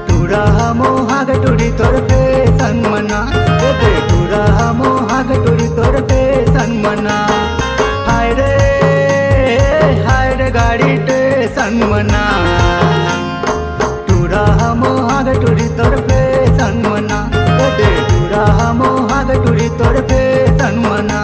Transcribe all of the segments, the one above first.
टूरा मोहाग टूरी तोर पे सन्मना दे टूरा मोहाग टूरी तोर पे सन्मना हाय रे गाड़ी टे सन्मना टूरा मोहाग टूरी तोर पे सन्मना दे टूरा मोहाग टूरी तोर पे सन्मना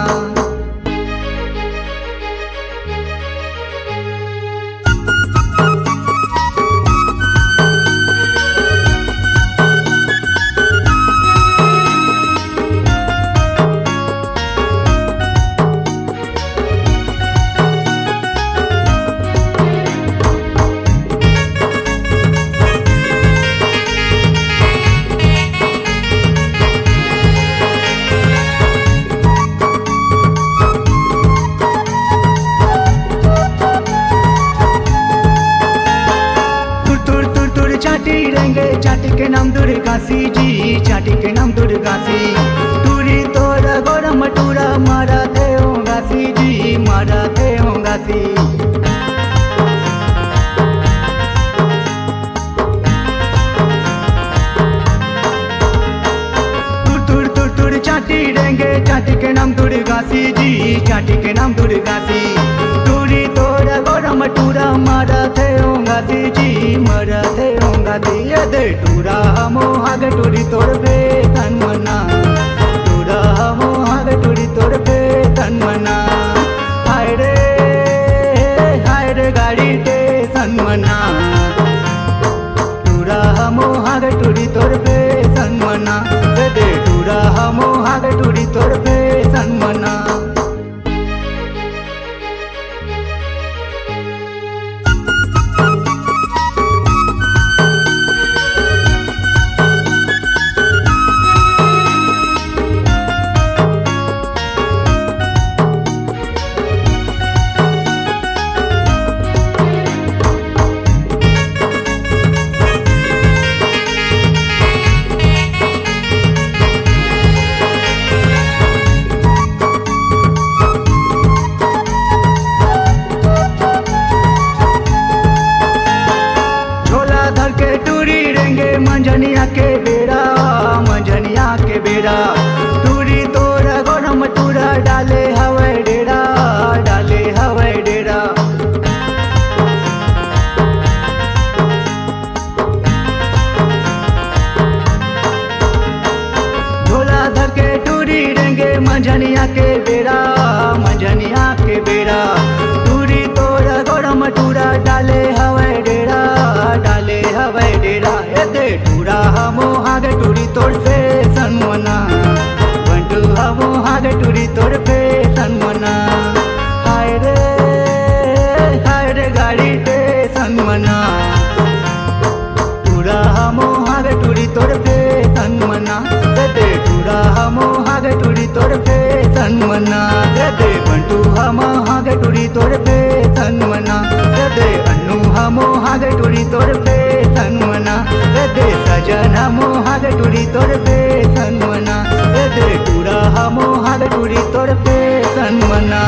चाटी रहेंगे चाटी के नाम दुर्गासी जी चाटी के नाम दुर्गासी टूरी तोरा गोरम टूरा मारा थे होंगासी जी मारा थे होंगासी टूर चाटी रहेंगे चाटी के नाम दुर्गासी जी चाटी के नाम दुर्गासी टूरी तोरा गोरम टूरा मारा थे होंगासी जी मारा थे ये दे टूरा मोहाग टूरी तोर पे सन्मना टूरा मोहाग टूरी तोर पे सन्मना हाय रे गाड़ी टे सन्मना टूरा मोहाग टूरी तोर पे सन्मना दे टूरा मोहाग टूरी तोर पे सन्मना मंजनिया के बेड़ा टूरी तोरा गोरम टूरा डाले हवाई डेरा डाले हवाई डेरा झोला धर के टूरी रहेंगे मंजनिया के बेड़ा टूरी तोरा गोरम टूरा डाले हवाई डेरा डाले हवाई डेरा दे टूरा मोहाग टूरी तोड़ पे सन्मना बंटू मोहाग टूरी तोड़ पे सन्मना हाय रे गाड़ी टे सन्मना टूरा मोहाग टूरी तोड़ पे सन्मना दे टूरा मोहाग टूरी तोड़ पे सन्मना दे बंटू मोहाग टूरी तोड़ पे सन्मना दे अन्नू मोहाग टूरी तोड़ पे सन्मना दे सजन मोहाग टूरी तोड़ पे सन्मना दे टूरा मोहाग टूरी तोड़ पे सन्मना।